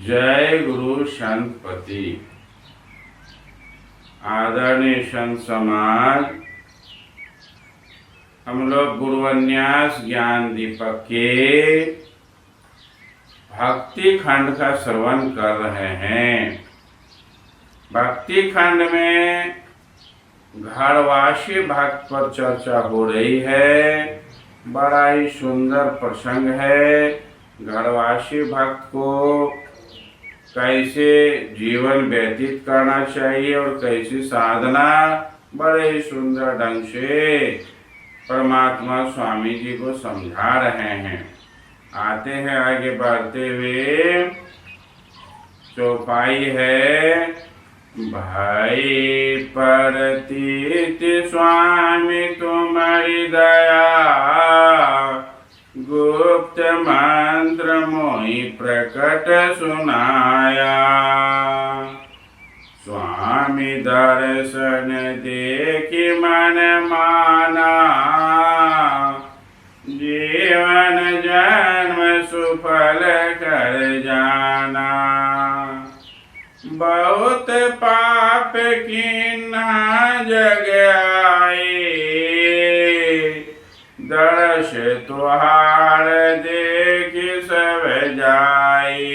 जय गुरु संतपति। आदरणीय संत समाज, हम लोग गुरुन्यास ज्ञान दीपक के भक्ति खंड का श्रवण कर रहे हैं। भक्ति खंड में घरवासी भक्त पर चर्चा हो रही है। बड़ा ही सुंदर प्रसंग है। घरवासी भक्त को कैसे जीवन व्यतीत करना चाहिए और कैसी साधना बड़े ही सुंदर ढंग से परमात्मा स्वामी जी को समझा रहे हैं। आते हैं आगे बढ़ते हुए। चौपाई है, भाई परतीत स्वामी तुम्हारी दया, गुप्त मंत्र मोहि प्रकट सुनाया। स्वामी दर्शन देखि मन माना, जीवन जन्म सुफल कर जाना। बहुत पाप कीन्हा जग आए, दर्श तुहार देख सब जाए।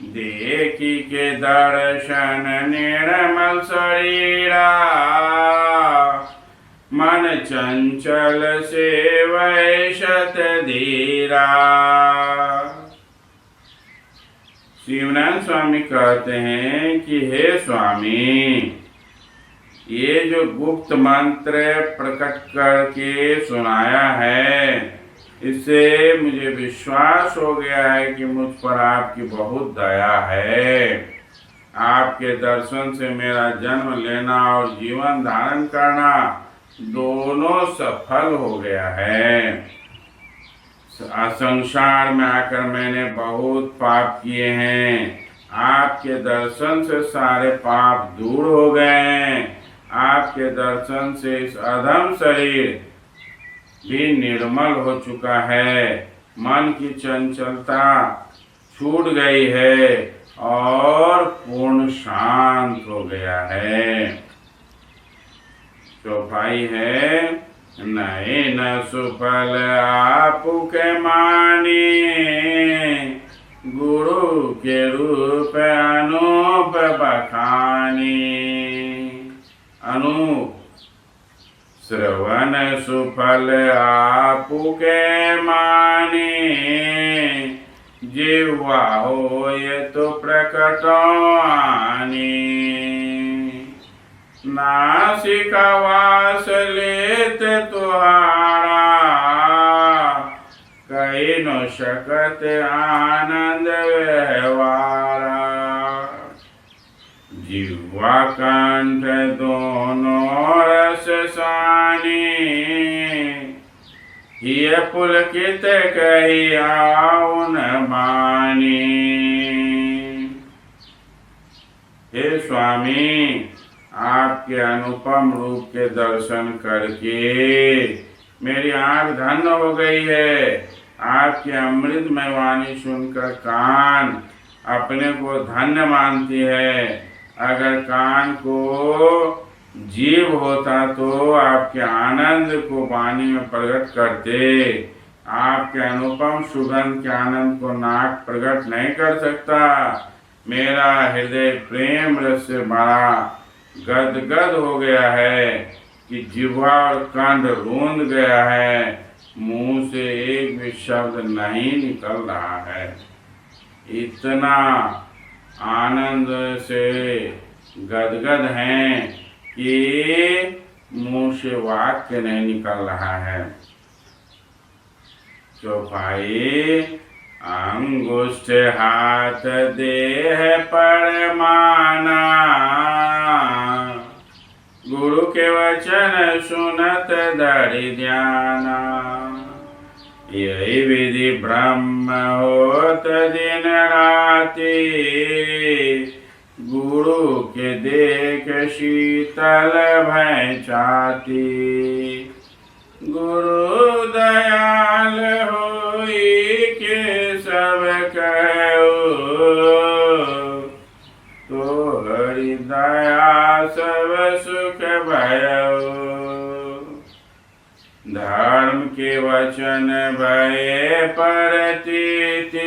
देखी के दर्शन निर्मल शरीरा, मन चंचल सेवै शत धीरा। शिवनारायण स्वामी कहते हैं कि हे स्वामी, ये जो गुप्त मंत्र प्रकट करके सुनाया है, इससे मुझे विश्वास हो गया है कि मुझ पर आपकी बहुत दया है। आपके दर्शन से मेरा जन्म लेना और जीवन धारण करना दोनों सफल हो गया है। संसार में आकर मैंने बहुत पाप किए हैं, आपके दर्शन से सारे पाप दूर हो गए हैं। आपके दर्शन से इस अधम शरीर भी निर्मल हो चुका है। मन की चंचलता छूट गई है और पूर्ण शांत हो गया है। चौपाई है, नए न सुफल आपू के माने, गुरु के रूप अनूप बखानी। अनूप श्रवण सुफल आपू के माने, जिह्वा होय तो प्रकट आनी। नासिका वास लेत तुहारा, कही न सकत आनंद व्यवहारा। जिह्वा कंठ दोनों रस सानी, हिय पुलकित कही आउन बानी। हे स्वामी, आपके अनुपम रूप के दर्शन करके मेरी आंख धन्य हो गई है। आपकी अमृतमय वाणी सुनकर कान अपने को धन्य मानती है। अगर कान को जीव होता तो आपके आनंद को वाणी में प्रकट करते। आपके अनुपम सुगंध के आनंद को नाक प्रकट नहीं कर सकता। मेरा हृदय प्रेम रस से भरा गदगद हो गया है कि जिह्वा और कंठ रूंध गया है। मुंह से एक भी शब्द नहीं निकल रहा है। इतना आनंद से गदगद हैं कि मुंह से वाक्य नहीं निकल रहा है। चौपाई, अंगुष्ठ हाथ देह पर माना, गुरु के वचन सुनत धरि ध्याना। यही विधि ब्रह्म होत दिन राति, गुरु के देख शीतल भय छाती। गुरु दयाल होई के सब कह हरि दया सब सुख भयो। धर्म के वचन भये परतीति,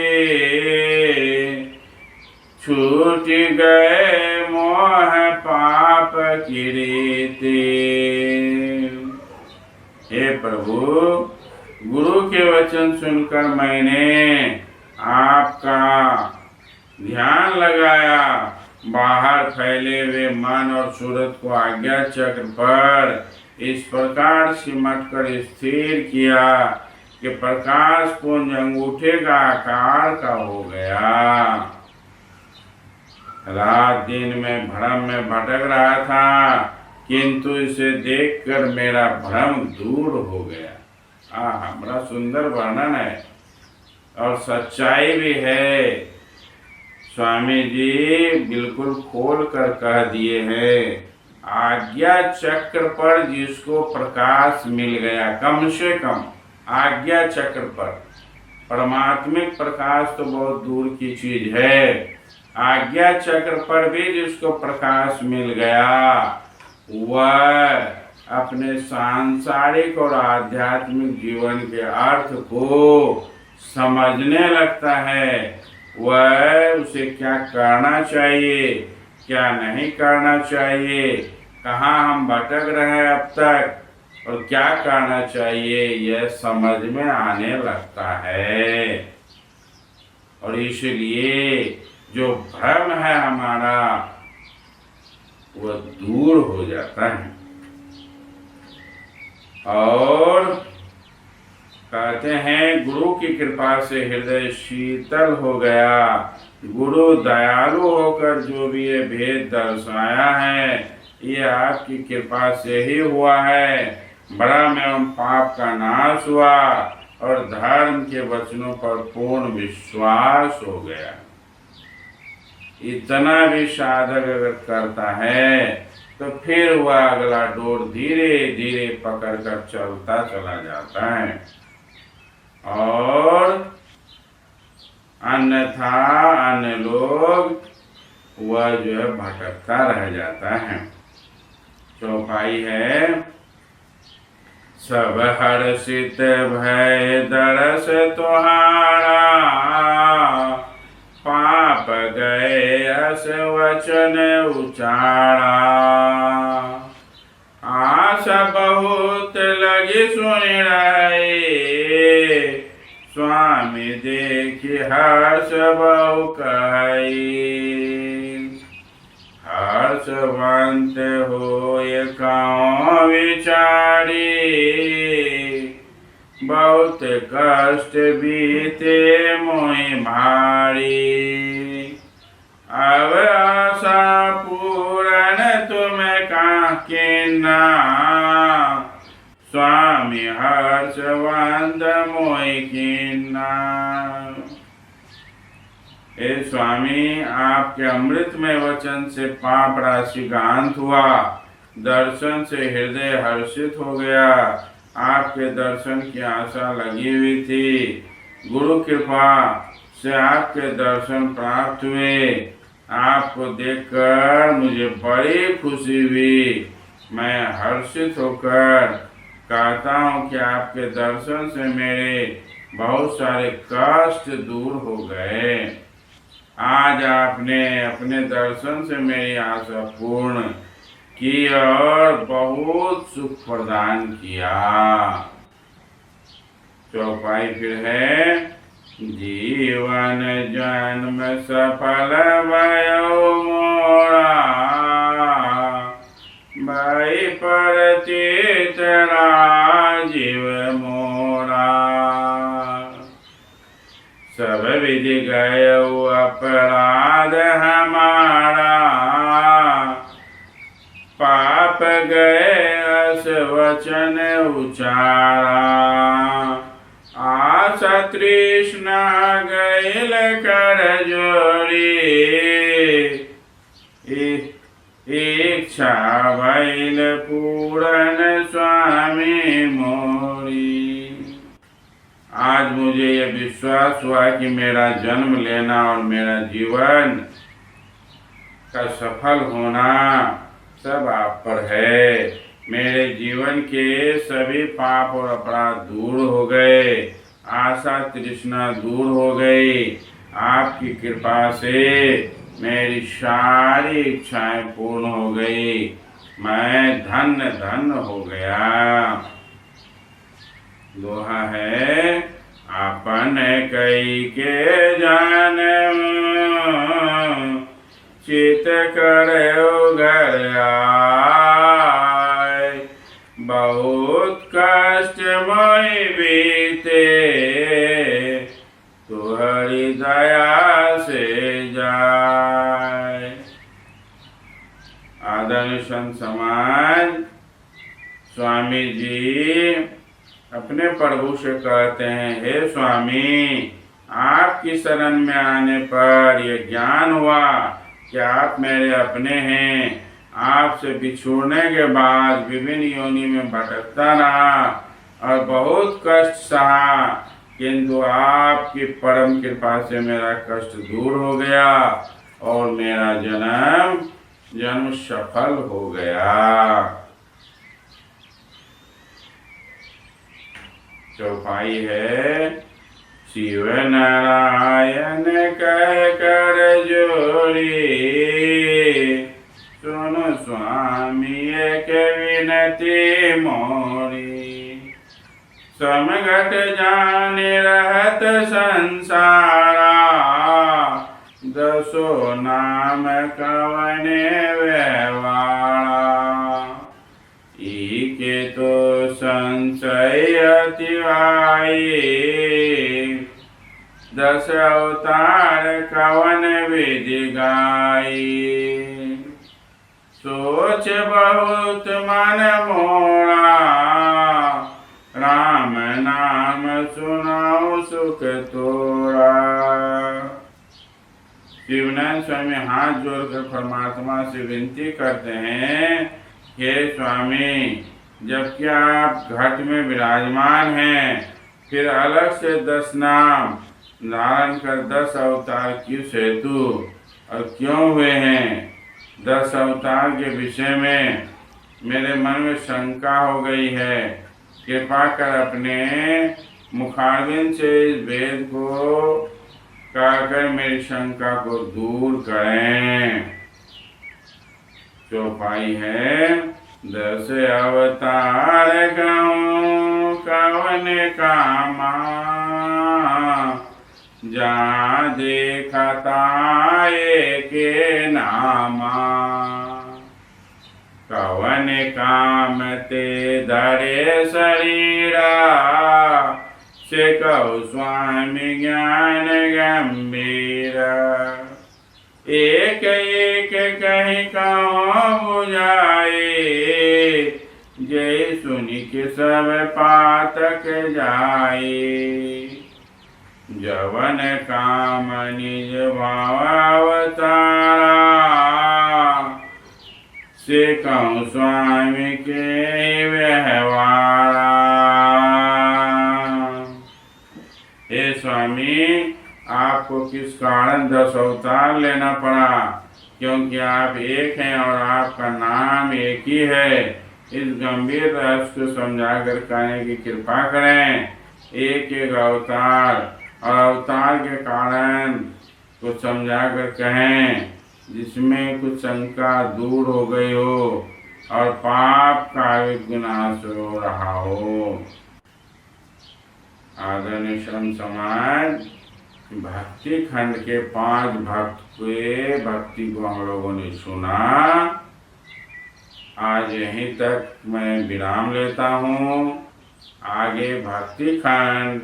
छूट गए मोह पाप किरीति। हे प्रभु, गुरु के वचन सुनकर मैंने आपका ध्यान लगाया, बाहर फैले हुए मन और सूरत को आज्ञा चक्र पर इस प्रकार सिमट कर स्थिर किया कि प्रकाश पुंज अंगूठे का आकार का हो गया। रात दिन में भ्रम में भटक रहा था, किंतु इसे देखकर मेरा भ्रम दूर हो गया। बड़ा सुंदर वर्णन है और सच्चाई भी है। स्वामी जी बिल्कुल खोल कर कह दिए हैं। आज्ञा चक्र पर जिसको प्रकाश मिल गया, कम से कम आज्ञा चक्र पर, परमात्मिक प्रकाश तो बहुत दूर की चीज है, आज्ञा चक्र पर भी जिसको प्रकाश मिल गया, वह अपने सांसारिक और आध्यात्मिक जीवन के अर्थ को समझने लगता है। वह उसे क्या करना चाहिए, क्या नहीं करना चाहिए, कहाँ हम भटक रहे हैं अब तक और क्या करना चाहिए, यह समझ में आने लगता है। और इसलिए जो भ्रम है हमारा वह दूर हो जाता है। और कहते हैं गुरु की कृपा से हृदय शीतल हो गया। गुरु दयालु होकर जो भी ये भेद दर्शाया है, ये आपकी कृपा से ही हुआ है। भ्रम एवं पाप का नाश हुआ और धर्म के वचनों पर पूर्ण विश्वास हो गया। इतना भी साधक अगर करता है तो फिर वह अगला डोर धीरे धीरे पकड़ कर चलता चला जाता है और अन्यथा अन्य लोग वह जो है भटकता रह जाता है। चौपाई है, सब हर्षित भय दरस तुम्हारा, पाप गए अस वचन उचारा। आशा बहुत लगी सुन रहे, स्वामी देखी हर्ष बहु कही। हर्षवंत होय कौं विचारी, बहुत कष्ट बीते मोहि भारी। अब आशा पूरन तुम काकिना, स्वामी हर्षवंत मोहि कीन्हा। हे स्वामी, आपके अमृतमय वचन से पाप राशि का अंत हुआ, दर्शन से हृदय हर्षित हो गया। आपके दर्शन की आशा लगी हुई थी, गुरु कृपा से आपके दर्शन प्राप्त हुए। आपको देखकर मुझे बड़ी खुशी हुई। मैं हर्षित होकर कहता हूँ कि आपके दर्शन से मेरे बहुत सारे कष्ट दूर हो गए। आज आपने अपने दर्शन से मेरी आशा पूर्ण की और बहुत सुख प्रदान किया। चौपाई फिर है, जीवन जन्म सफल भयो मोरा, भाई परतीत राजीव मोरा। सब विधि गयो अपराध हमारा, पाप गए अस वचन उचारा। आशा तृष्णा गैल कर जोरी, इच्छा भैल पूरन स्वामी मोरी। आज मुझे यह विश्वास हुआ कि मेरा जन्म लेना और मेरा जीवन का सफल होना सब आप पर है। मेरे जीवन के सभी पाप और अपराध दूर हो गए, आशा तृष्णा दूर हो गई। आपकी कृपा से मेरी सारी इच्छाएं पूर्ण हो गई। मैं धन्य धन्य हो गया। दोहा है, आपन कई के जान चित करो घर आए। बहुत कष्ट मोहि बीते तुहरी दया से जाए। आदरणीय संत समाज, स्वामी जी अपने प्रभु से कहते हैं, हे स्वामी, आपकी शरण में आने पर यह ज्ञान हुआ कि आप मेरे अपने हैं। आपसे बिछुड़ने के बाद विभिन्न योनि में भटकता रहा और बहुत कष्ट सहा, किंतु आपकी परम कृपा से मेरा कष्ट दूर हो गया और मेरा जन्म सफल हो गया। चौपाई है, शिव नारायण कह कर जोड़ी, सुनो स्वामी एक विनती मोरी। समघट जाने रहत संसारा, दसो नाम कवने व्यवहारा। के तो संशय अतिवाई, दस अवतार कवन विधि गाई। सोच बहुत मन मोरा, राम नाम सुनाओ सुख तोरा। शिवानंद स्वामी हाथ जोड़कर परमात्मा से विनती करते हैं, हे स्वामी, जबकि आप घट में विराजमान हैं, फिर अलग से 10 नाम धारण कर 10 अवतार किस हेतु और क्यों हुए हैं? 10 अवतार के विषय में मेरे मन में शंका हो गई है। कृपा कर अपने मुखारबिंद से इस वेद को कहकर मेरी शंका को दूर करें। चौपाई है, 10 अवतार कहूँ कवन कामा, जहाँ देखा ताए के नामा। कवन काम ते धरे शरीरा, से कहु स्वामी ज्ञान गंभीरा। एक एक कहीं कहो बुझाए, जय सुनि के सब पातक जाए। जवन काम निज भाव अवतारा, से कहूँ स्वामी के व्यवहारा। हे स्वामी, आपको किस कारण 10 अवतार लेना पड़ा? क्योंकि आप एक हैं और आपका नाम एक ही है। इस गंभीर रहस्य को समझाकर कहने की कृपा करें। एक एक अवतार और अवतार के कारण को समझाकर कहें, जिसमें कुछ शंका दूर हो गई हो और पाप का विनाश हो रहा हो। आदरणीय संत समाज, भक्ति खंड के 5 भक्त के भक्ति को हम लोगों ने सुना। आज यहीं तक मैं विराम लेता हूँ। आगे भक्ति खंड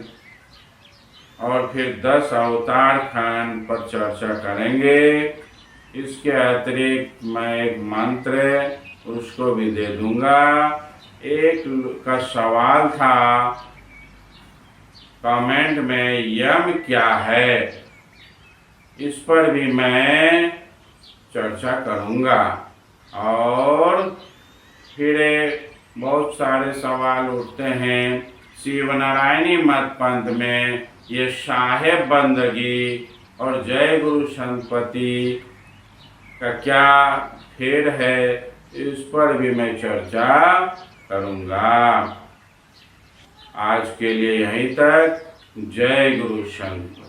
और फिर 10 अवतार खंड पर चर्चा करेंगे। इसके अतिरिक्त मैं एक मंत्र उसको भी दे दूंगा। एक का सवाल था कमेंट में, यम क्या है, इस पर भी मैं चर्चा करूंगा। और फिर बहुत सारे सवाल उठते हैं शिव नारायणी मत पंथ में, ये साहेब बंदगी और जय गुरु संतपति का क्या फेर है, इस पर भी मैं चर्चा करूँगा। आज के लिए यहीं तक। जय गुरु शंकर।